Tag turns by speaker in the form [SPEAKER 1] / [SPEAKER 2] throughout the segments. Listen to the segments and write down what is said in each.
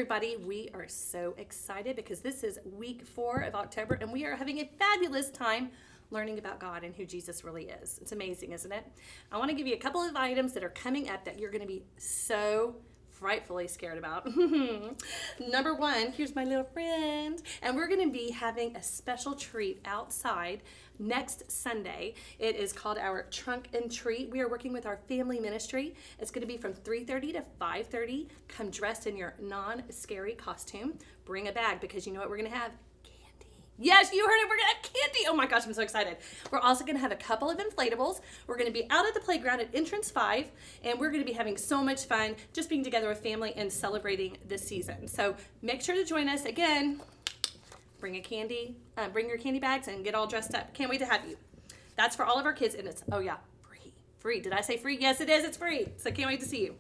[SPEAKER 1] everybody. We are so excited because this is week 4 of October and we are having a fabulous time learning about God and who Jesus really is. It's amazing, isn't it? I want to give you a couple of items that are coming up that you're going to be so frightfully scared about. Number 1, here's my little friend. And we're going to be having a special treat outside next Sunday. It is called our Trunk and Treat. We are working with our family ministry. It's going to be from 3:30 to 5:30. Come dressed in your non-scary costume. Bring a bag because you know what we're going to have? Yes, you heard it. We're going to have candy. Oh my gosh, I'm so excited. We're also going to have a couple of inflatables. We're going to be out at the playground at entrance 5, and we're going to be having so much fun just being together with family and celebrating this season. So make sure to join us. Again, bring your candy bags and get all dressed up. Can't wait to have you. That's for all of our kids, and it's, oh yeah, free. Did I say free? Yes, it is. It's free. So can't wait to see you.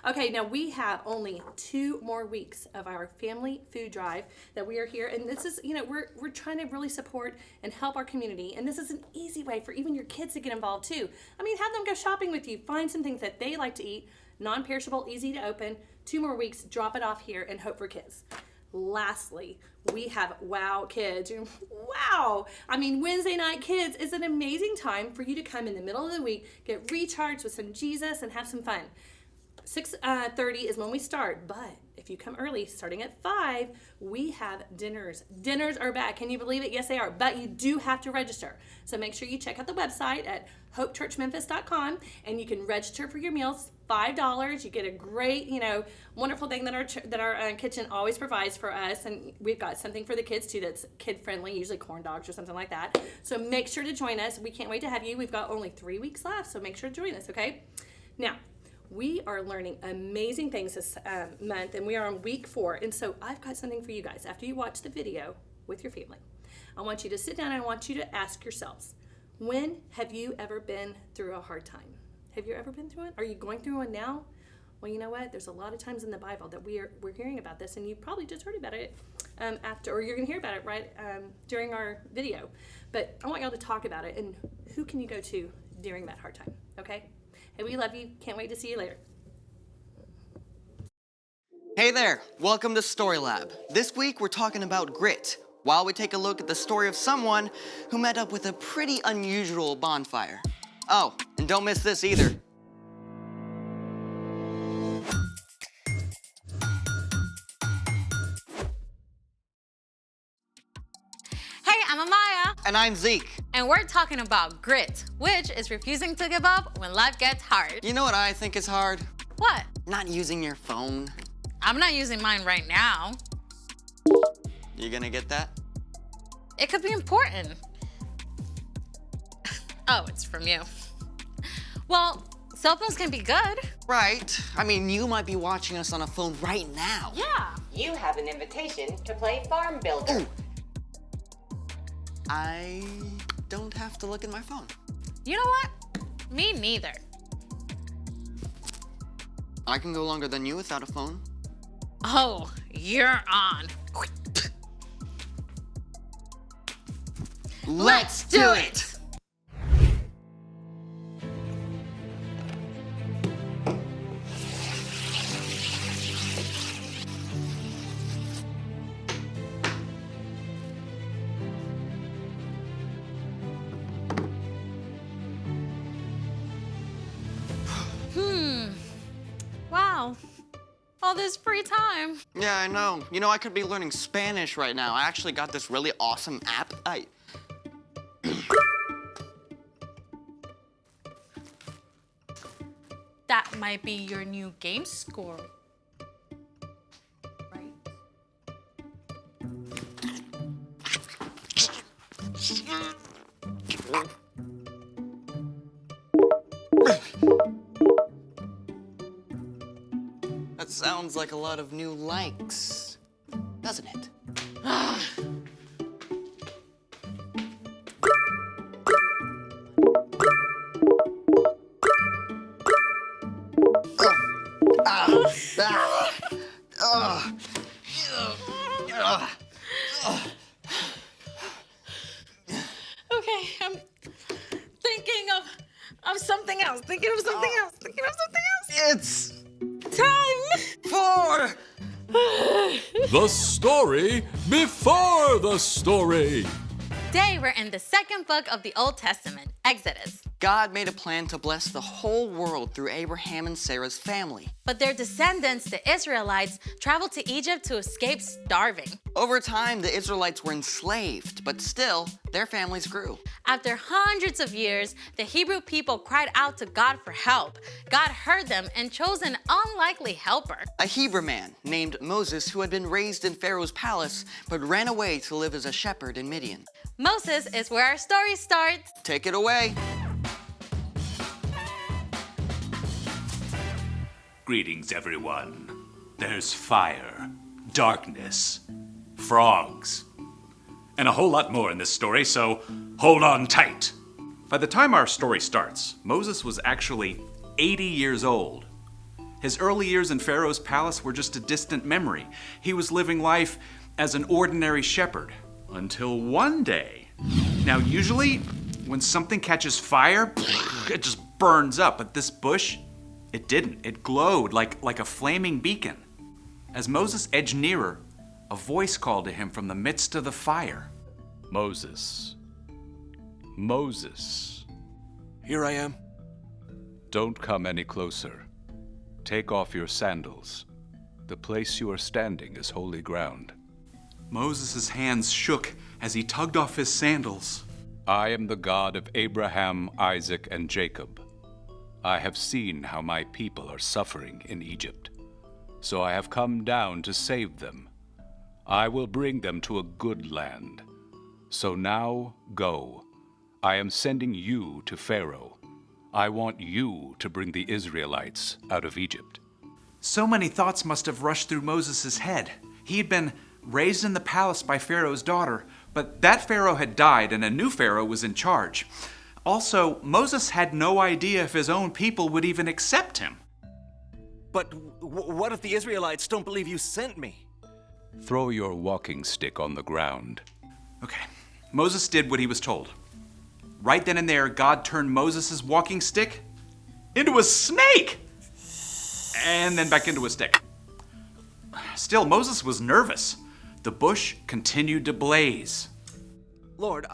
[SPEAKER 1] Okay, now we have only 2 more weeks of our family food drive that we are here. And this is, we're trying to really support and help our community. And this is an easy way for even your kids to get involved too. I mean, have them go shopping with you. Find some things that they like to eat, non-perishable, easy to open. 2 more weeks, drop it off here and Hope for Kids. Lastly, we have Wow Kids. Wow! I mean, Wednesday night kids is an amazing time for you to come in the middle of the week, get recharged with some Jesus and have some fun. 6:30 is when we start, but if you come early, starting at 5, we have dinners. Dinners are back. Can you believe it? Yes, they are. But you do have to register. So make sure you check out the website at hopechurchmemphis.com and you can register for your meals. $5. You get a great, wonderful thing that our kitchen always provides for us. And we've got something for the kids too that's kid friendly, usually corn dogs or something like that. So make sure to join us. We can't wait to have you. We've got only 3 weeks left, so make sure to join us, okay? Now, we are learning amazing things this month, and we are on week 4. And so I've got something for you guys. After you watch the video with your family, I want you to sit down and I want you to ask yourselves, when have you ever been through a hard time? Have you ever been through one? Are you going through one now? Well, you know what? There's a lot of times in the Bible that we're hearing about this, and you probably just heard about it or you're going to hear about it right during our video. But I want y'all to talk about it and who can you go to during that hard time, okay? Hey, we love you. Can't wait to see you later.
[SPEAKER 2] Hey there, welcome to Story Lab. This week we're talking about grit, while we take a look at the story of someone who met up with a pretty unusual bonfire. Oh, and don't miss this either.
[SPEAKER 3] Hey, I'm Amaya.
[SPEAKER 2] And I'm Zeke.
[SPEAKER 3] And we're talking about grit, which is refusing to give up when life gets hard.
[SPEAKER 2] You know what I think is hard?
[SPEAKER 3] What?
[SPEAKER 2] Not using your phone.
[SPEAKER 3] I'm not using mine right now.
[SPEAKER 2] You gonna get that?
[SPEAKER 3] It could be important. Oh, it's from you. Well, cell phones can be good.
[SPEAKER 2] Right. I mean, you might be watching us on a phone right now.
[SPEAKER 3] Yeah.
[SPEAKER 4] You have an invitation to play Farm Builder.
[SPEAKER 2] Ooh. I don't have to look at my phone.
[SPEAKER 3] You know what? Me neither.
[SPEAKER 2] I can go longer than you without a phone.
[SPEAKER 3] Oh, you're on.
[SPEAKER 2] Let's do it!
[SPEAKER 3] Wow. All this free time.
[SPEAKER 2] Yeah, I know. You know, I could be learning Spanish right now. I actually got this really awesome app.
[SPEAKER 3] That might be your new game score. Right?
[SPEAKER 2] That sounds like a lot of new likes, doesn't it?
[SPEAKER 3] Okay, I'm thinking of something else. Thinking of something else.
[SPEAKER 2] It's
[SPEAKER 3] Time!
[SPEAKER 2] for
[SPEAKER 5] The story before the story.
[SPEAKER 3] Today we're in the second book of the Old Testament, Exodus.
[SPEAKER 2] God made a plan to bless the whole world through Abraham and Sarah's family.
[SPEAKER 3] But their descendants, the Israelites, traveled to Egypt to escape starving.
[SPEAKER 2] Over time, the Israelites were enslaved, but still, their families grew.
[SPEAKER 3] After hundreds of years, the Hebrew people cried out to God for help. God heard them and chose an unlikely helper.
[SPEAKER 2] A Hebrew man named Moses who had been raised in Pharaoh's palace, but ran away to live as a shepherd in Midian.
[SPEAKER 3] Moses is where our story starts.
[SPEAKER 2] Take it away.
[SPEAKER 6] Greetings, everyone. There's fire, darkness, frogs, and a whole lot more in this story, so hold on tight. By the time our story starts, Moses was actually 80 years old. His early years in Pharaoh's palace were just a distant memory. He was living life as an ordinary shepherd until one day. Now, usually, when something catches fire, it just burns up, but this bush, it didn't. It glowed like a flaming beacon. As Moses edged nearer, a voice called to him from the midst of the fire.
[SPEAKER 7] Moses. Moses.
[SPEAKER 5] Here I am.
[SPEAKER 7] Don't come any closer. Take off your sandals. The place you are standing is holy ground.
[SPEAKER 6] Moses' hands shook as he tugged off his sandals.
[SPEAKER 7] I am the God of Abraham, Isaac, and Jacob. I have seen how my people are suffering in Egypt, so I have come down to save them. I will bring them to a good land. So now go. I am sending you to Pharaoh. I want you to bring the Israelites out of Egypt.
[SPEAKER 6] So many thoughts must have rushed through Moses' head. He had been raised in the palace by Pharaoh's daughter, but that Pharaoh had died and a new Pharaoh was in charge. Also, Moses had no idea if his own people would even accept him.
[SPEAKER 5] But what if the Israelites don't believe you sent me?
[SPEAKER 7] Throw your walking stick on the ground.
[SPEAKER 6] Okay, Moses did what he was told. Right then and there, God turned Moses' walking stick into a snake! And then back into a stick. Still, Moses was nervous. The bush continued to blaze.
[SPEAKER 5] Lord,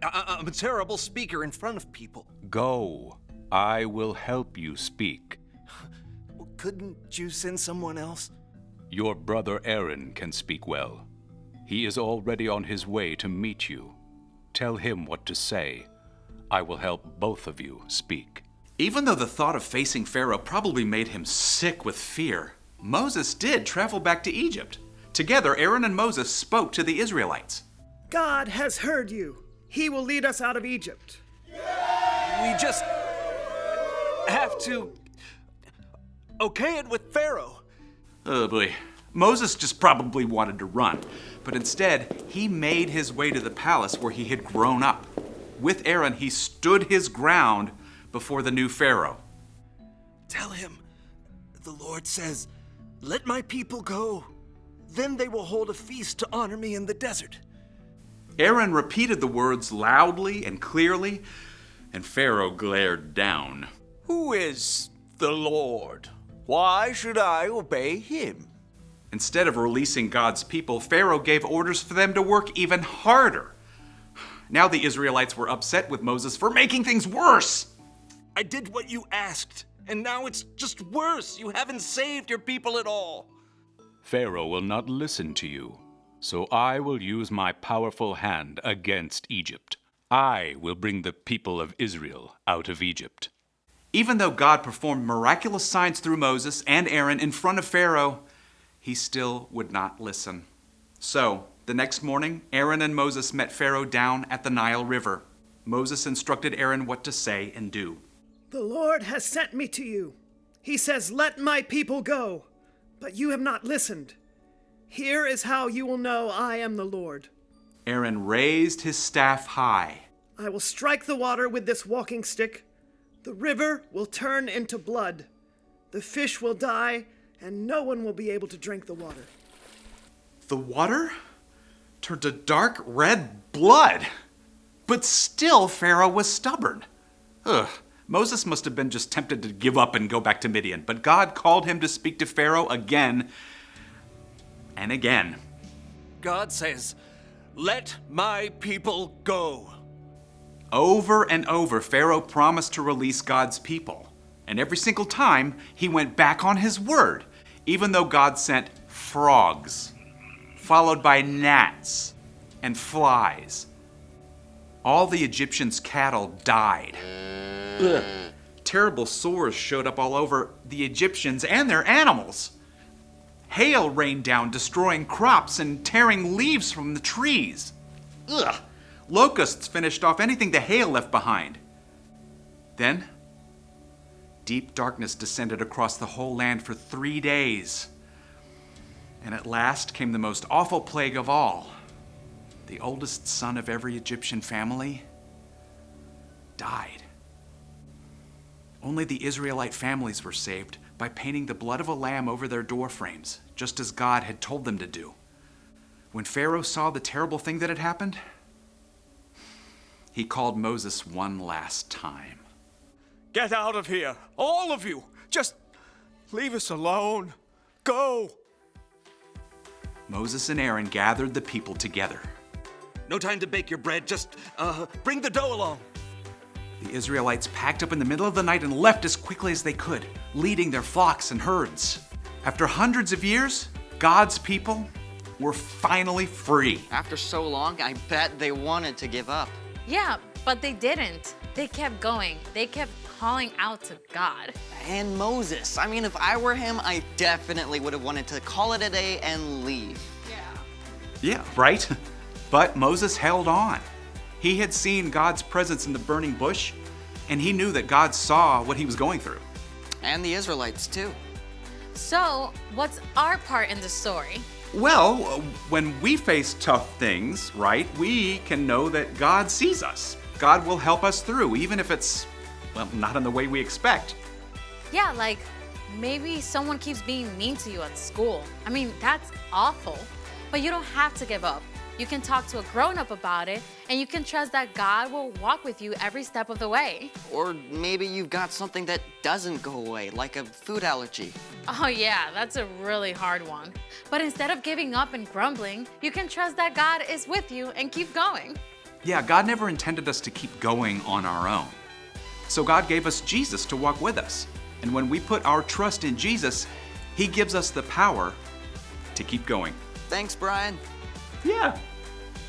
[SPEAKER 5] I'm a terrible speaker in front of people.
[SPEAKER 7] Go. I will help you speak.
[SPEAKER 5] Couldn't you send someone else?
[SPEAKER 7] Your brother Aaron can speak well. He is already on his way to meet you. Tell him what to say. I will help both of you speak.
[SPEAKER 6] Even though the thought of facing Pharaoh probably made him sick with fear, Moses did travel back to Egypt. Together, Aaron and Moses spoke to the Israelites.
[SPEAKER 8] God has heard you. He will lead us out of Egypt.
[SPEAKER 5] We just have to okay it with Pharaoh.
[SPEAKER 6] Oh boy. Moses just probably wanted to run, but instead, he made his way to the palace where he had grown up. With Aaron, he stood his ground before the new Pharaoh.
[SPEAKER 5] Tell him, the Lord says, let my people go. Then they will hold a feast to honor me in the desert.
[SPEAKER 6] Aaron repeated the words loudly and clearly, and Pharaoh glared down.
[SPEAKER 9] Who is the Lord? Why should I obey him?
[SPEAKER 6] Instead of releasing God's people, Pharaoh gave orders for them to work even harder. Now the Israelites were upset with Moses for making things worse.
[SPEAKER 5] I did what you asked, and now it's just worse. You haven't saved your people at all.
[SPEAKER 7] Pharaoh will not listen to you, so I will use my powerful hand against Egypt. I will bring the people of Israel out of Egypt.
[SPEAKER 6] Even though God performed miraculous signs through Moses and Aaron in front of Pharaoh, he still would not listen. So, the next morning, Aaron and Moses met Pharaoh down at the Nile River. Moses instructed Aaron what to say and do.
[SPEAKER 8] The Lord has sent me to you. He says, let my people go. But you have not listened. Here is how you will know I am the Lord.
[SPEAKER 6] Aaron raised his staff high.
[SPEAKER 8] I will strike the water with this walking stick. The river will turn into blood. The fish will die, and no one will be able to drink the water.
[SPEAKER 6] The water turned to dark red blood. But still, Pharaoh was stubborn. Moses must have been just tempted to give up and go back to Midian. But God called him to speak to Pharaoh again. and again.
[SPEAKER 5] God says, let my people go.
[SPEAKER 6] Over and over, Pharaoh promised to release God's people. And every single time, he went back on his word, even though God sent frogs, followed by gnats and flies. All the Egyptians' cattle died. Ugh. Terrible sores showed up all over the Egyptians and their animals. Hail rained down, destroying crops and tearing leaves from the trees. Ugh. Locusts finished off anything the hail left behind. Then, deep darkness descended across the whole land for 3 days. And at last came the most awful plague of all. The oldest son of every Egyptian family died. Only the Israelite families were saved by painting the blood of a lamb over their door frames, just as God had told them to do. When Pharaoh saw the terrible thing that had happened, he called Moses one last time.
[SPEAKER 5] Get out of here, all of you. Just leave us alone. Go.
[SPEAKER 6] Moses and Aaron gathered the people together.
[SPEAKER 5] No time to bake your bread. Just bring the dough along.
[SPEAKER 6] The Israelites packed up in the middle of the night and left as quickly as they could, leading their flocks and herds. After hundreds of years, God's people were finally free.
[SPEAKER 2] After so long, I bet they wanted to give up.
[SPEAKER 3] Yeah, but they didn't. They kept going. They kept calling out to God.
[SPEAKER 2] And Moses. I mean, if I were him, I definitely would have wanted to call it a day and leave.
[SPEAKER 6] Yeah, right? But Moses held on. He had seen God's presence in the burning bush, and he knew that God saw what he was going through.
[SPEAKER 2] And the Israelites, too.
[SPEAKER 3] So, what's our part in the story?
[SPEAKER 6] Well, when we face tough things, right, we can know that God sees us. God will help us through, even if it's, well, not in the way we expect.
[SPEAKER 3] Yeah, like maybe someone keeps being mean to you at school. I mean, that's awful. But you don't have to give up. You can talk to a grown-up about it, and you can trust that God will walk with you every step of the way.
[SPEAKER 2] Or maybe you've got something that doesn't go away, like a food allergy.
[SPEAKER 3] Oh yeah, that's a really hard one. But instead of giving up and grumbling, you can trust that God is with you and keep going.
[SPEAKER 6] Yeah, God never intended us to keep going on our own. So God gave us Jesus to walk with us. And when we put our trust in Jesus, he gives us the power to keep going.
[SPEAKER 2] Thanks, Brian.
[SPEAKER 6] Yeah.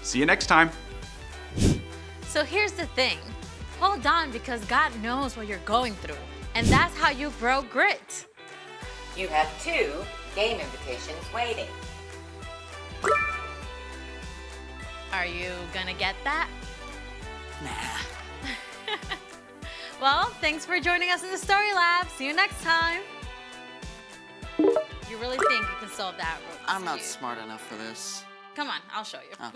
[SPEAKER 6] See you next time.
[SPEAKER 3] So here's the thing. Hold on, because God knows what you're going through. And that's how you grow grit.
[SPEAKER 4] You have 2 game invitations waiting.
[SPEAKER 3] Are you gonna get that?
[SPEAKER 2] Nah.
[SPEAKER 3] Well, thanks for joining us in the Story Lab. See you next time. You really think you can solve that?
[SPEAKER 2] I'm not
[SPEAKER 3] dispute?
[SPEAKER 2] smart enough for this.
[SPEAKER 3] Come on, I'll show you.
[SPEAKER 2] Oh.